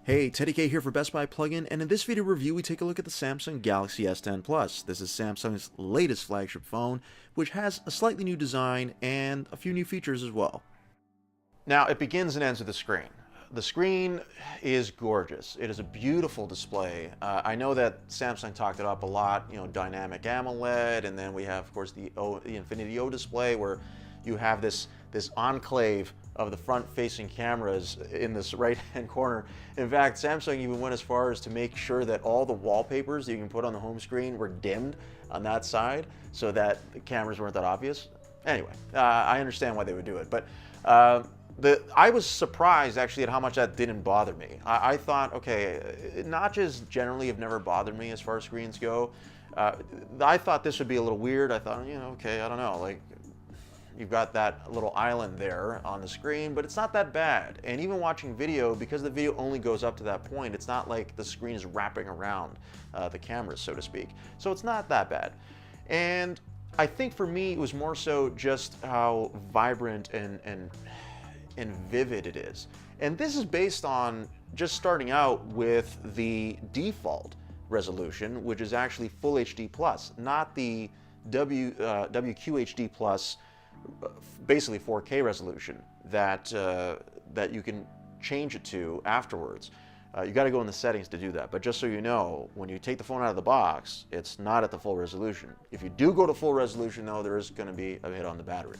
Hey, Teddy K here for Best Buy Plugin, and in this video review we take a look at the Samsung Galaxy S10 Plus. This is Samsung's latest flagship phone, which has a slightly new design and a few new features as well. Now, it begins and ends with the screen. The screen is gorgeous. It is a beautiful display. I know that Samsung talked it up a lot, dynamic AMOLED, and then we have, of course, the Infinity O display, where you have this enclave of the front-facing cameras in this right-hand corner. In fact, Samsung even went as far as to make sure that all the wallpapers that you can put on the home screen were dimmed on that side so that the cameras weren't that obvious. Anyway, I understand why they would do it, but I was surprised actually at how much that didn't bother me. I thought, okay, notches generally have never bothered me as far as screens go. I thought this would be a little weird. I thought, okay, I don't know, like, you've got that little island there on the screen, but it's not that bad. And even watching video, because the video only goes up to that point, it's not like the screen is wrapping around the cameras, so to speak. So it's not that bad. And I think for me, it was more so just how vibrant and vivid it is. And this is based on just starting out with the default resolution, which is actually Full HD Plus, not the WQHD Plus, basically 4K resolution that you can change it to afterwards. You got to go in the settings to do that, but just so you know, when you take the phone out of the box, it's not at the full resolution. If you do go to full resolution though, there is going to be a hit on the battery,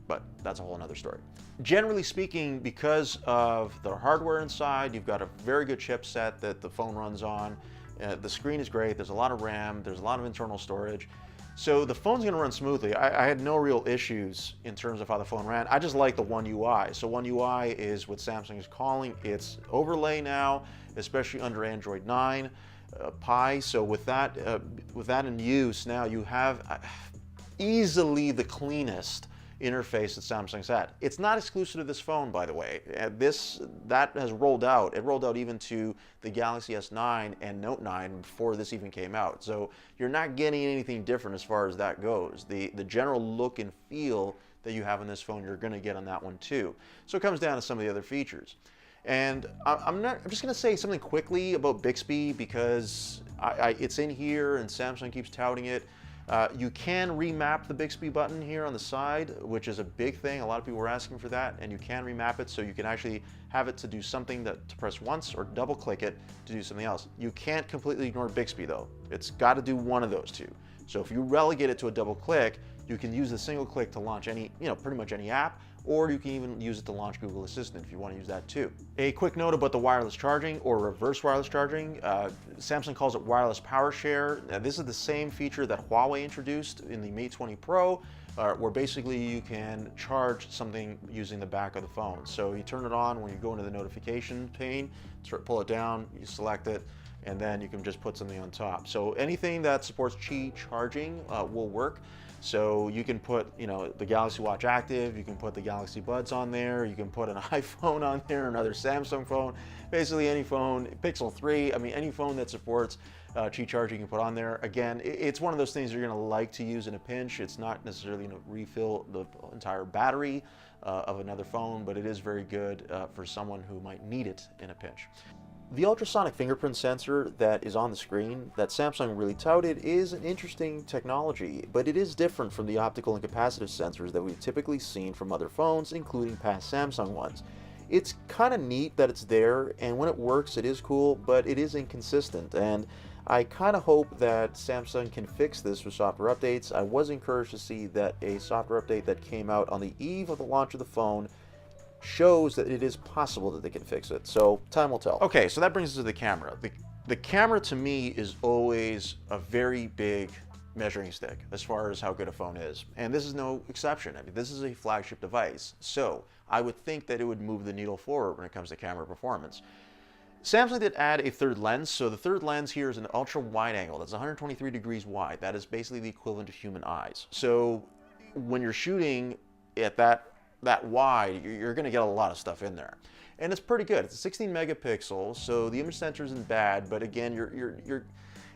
but that's a whole other story. Generally speaking, because of the hardware inside, you've got a very good chipset that the phone runs on. The screen is great, there's a lot of RAM, there's a lot of internal storage. So the phone's going to run smoothly. I had no real issues in terms of how the phone ran. I just like the One UI. So One UI is what Samsung is calling its overlay now, especially under Android 9 Pie. So with that in use now, you have easily the cleanest interface that Samsung's had. It's not exclusive to this phone, by the way. That has rolled out. It rolled out even to the Galaxy S9 and Note 9 before this even came out. So you're not getting anything different as far as that goes. The general look and feel that you have on this phone, you're going to get on that one too. So it comes down to some of the other features. And I'm just going to say something quickly about Bixby because it's in here and Samsung keeps touting it. You can remap the Bixby button here on the side, which is a big thing. A lot of people were asking for that, and you can remap it so you can actually have it to do something to press once or double click it to do something else. You can't completely ignore Bixby though. It's got to do one of those two. So if you relegate it to a double click, you can use the single click to launch any, pretty much any app, or you can even use it to launch Google Assistant if you want to use that too. A quick note about the wireless charging or reverse wireless charging. Samsung calls it wireless PowerShare. This is the same feature that Huawei introduced in the Mate 20 Pro, where basically you can charge something using the back of the phone. So you turn it on when you go into the notification pane, pull it down, you select it, and then you can just put something on top. So anything that supports Qi charging will work. So you can put, the Galaxy Watch Active, you can put the Galaxy Buds on there, you can put an iPhone on there, another Samsung phone, basically any phone, Pixel 3, any phone that supports Qi charging you can put on there. Again, it's one of those things you're going to like to use in a pinch. It's not necessarily going to refill the entire battery of another phone, but it is very good for someone who might need it in a pinch. The ultrasonic fingerprint sensor that is on the screen that Samsung really touted is an interesting technology, but it is different from the optical and capacitive sensors that we've typically seen from other phones, including past Samsung ones. It's kind of neat that it's there, and when it works it is cool, but it is inconsistent, and I kind of hope that Samsung can fix this with software updates. I was encouraged to see that a software update that came out on the eve of the launch of the phone shows that it is possible that they can fix it. So time will tell. Okay, so that brings us to the camera. The camera to me is always a very big measuring stick as far as how good a phone is. And this is no exception. This is a flagship device. So I would think that it would move the needle forward when it comes to camera performance. Samsung did add a third lens. So the third lens here is an ultra wide angle. That's 123 degrees wide. That is basically the equivalent of human eyes. So when you're shooting at that wide, you're going to get a lot of stuff in there, and it's pretty good. It's a 16 megapixels, so the image sensor isn't bad, but again,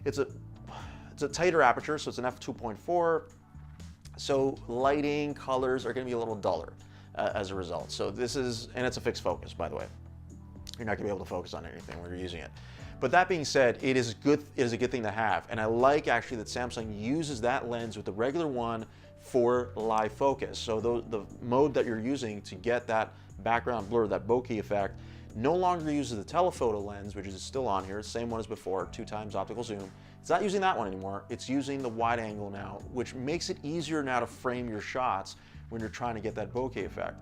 it's a tighter aperture, so it's an f2.4. So lighting, colors are going to be a little duller as a result. So this is, and it's a fixed focus, by the way. you're not gonna be able to focus on anything when you're using it. But that being said, it is good. It is a good thing to have, and I like actually that Samsung uses that lens with the regular one for live focus. So the mode that you're using to get that background blur, that bokeh effect, no longer uses the telephoto lens, which is still on here, same one as before, 2x optical zoom. It's not using that one anymore. It's using the wide angle now, which makes it easier now to frame your shots when you're trying to get that bokeh effect.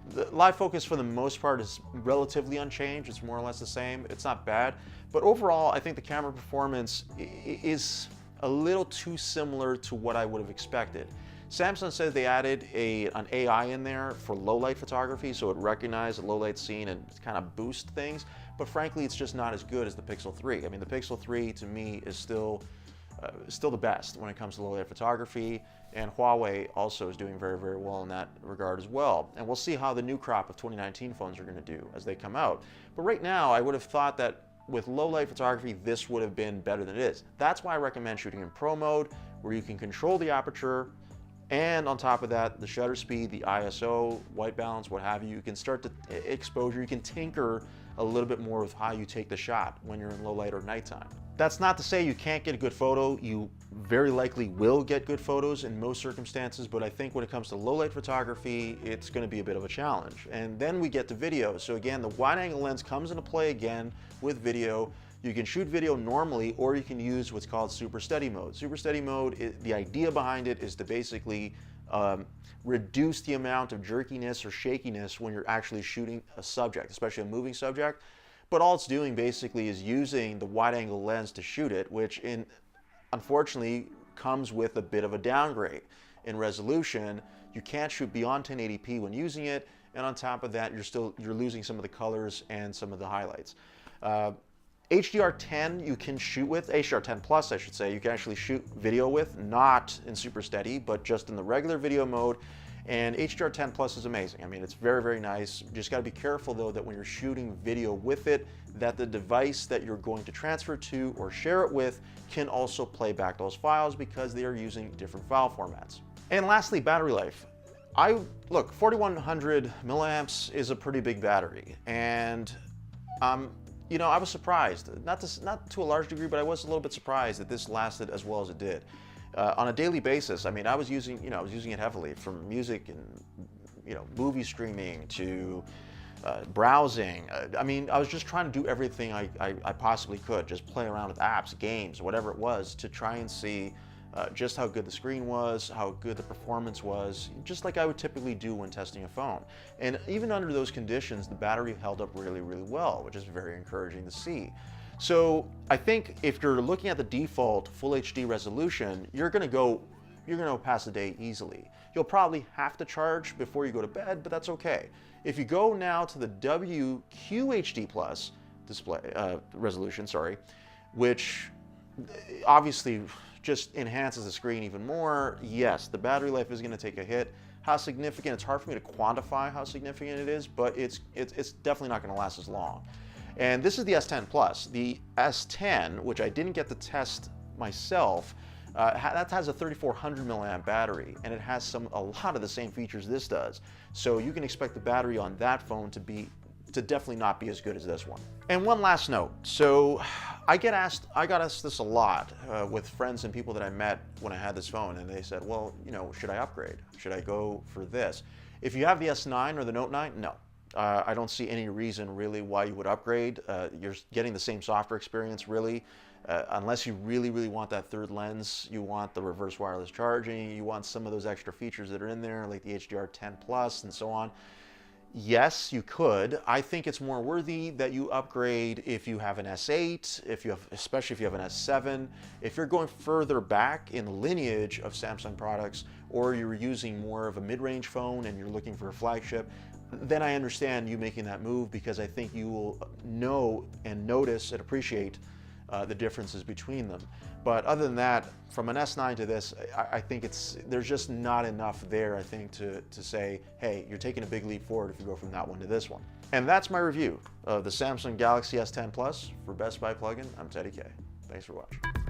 The live focus for the most part is relatively unchanged. It's more or less the same. It's not bad, but overall I think the camera performance is a little too similar to what I would have expected. Samsung said they added an AI in there for low light photography, so it recognized a low light scene and kind of boost things, but frankly it's just not as good as the Pixel 3. I mean, the Pixel 3 to me is still the best when it comes to low light photography, and Huawei also is doing very, very well in that regard as well. And we'll see how the new crop of 2019 phones are going to do as they come out. But right now, I would have thought that with low light photography, this would have been better than it is. That's why I recommend shooting in Pro mode, where you can control the aperture, and on top of that, the shutter speed, the ISO, white balance, what have you. You can start to exposure, you can tinker a little bit more with how you take the shot when you're in low light or nighttime. That's not to say you can't get a good photo. You very likely will get good photos in most circumstances, but I think when it comes to low light photography, it's going to be a bit of a challenge. And then we get to video. So again, the wide angle lens comes into play again with video. You can shoot video normally, or you can use what's called super steady mode. Super steady mode, the idea behind it is to basically reduce the amount of jerkiness or shakiness when you're actually shooting a subject, especially a moving subject. But all it's doing basically is using the wide angle lens to shoot it, which unfortunately comes with a bit of a downgrade in resolution. You can't shoot beyond 1080p when using it, and on top of that, you're losing some of the colors and some of the highlights. HDR10 you can shoot with, HDR10 Plus I should say, you can actually shoot video with, not in super steady, but just in the regular video mode. And HDR10 Plus is amazing. I mean, it's very, very nice. You just gotta be careful though that when you're shooting video with it, that the device that you're going to transfer to or share it with can also play back those files, because they are using different file formats. And lastly, battery life. Look, 4100 milliamps is a pretty big battery, and you know, I was surprised, not to a large degree, but I was a little bit surprised that this lasted as well as it did. On a daily basis, I mean, I was using it heavily, from music and movie streaming to browsing. I mean, I was just trying to do everything I possibly could, just play around with apps, games, whatever it was, to try and see just how good the screen was, how good the performance was, just like I would typically do when testing a phone. And even under those conditions, the battery held up really, really well, which is very encouraging to see. So I think if you're looking at the default full HD resolution, you're gonna go past the day easily. You'll probably have to charge before you go to bed, but that's okay. If you go now to the WQHD Plus display resolution, which obviously just enhances the screen even more, yes, the battery life is going to take a hit. How significant? It's hard for me to quantify how significant it is, but it's definitely not going to last as long. And this is the S10 Plus. The S10, which I didn't get to test myself, that has a 3400 milliamp battery, and it has a lot of the same features this does. So you can expect the battery on that phone to definitely not be as good as this one. And one last note. So I got asked this a lot with friends and people that I met when I had this phone, and they said, well, should I upgrade? Should I go for this? If you have the S9 or the Note 9, no. I don't see any reason really why you would upgrade. You're getting the same software experience really, unless you really, really want that third lens, you want the reverse wireless charging, you want some of those extra features that are in there, like the HDR10 Plus and so on. Yes, you could. I think it's more worthy that you upgrade if you have an S8, especially if you have an S7. If you're going further back in the lineage of Samsung products, or you're using more of a mid-range phone and you're looking for a flagship, then I understand you making that move, because I think you will know and notice and appreciate the differences between them. But other than that, from an S9 to this, I think there's just not enough there, I think, to say, hey, you're taking a big leap forward if you go from that one to this one. And that's my review of the Samsung Galaxy S10 Plus for Best Buy Plugin. I'm Teddy K. Thanks for watching.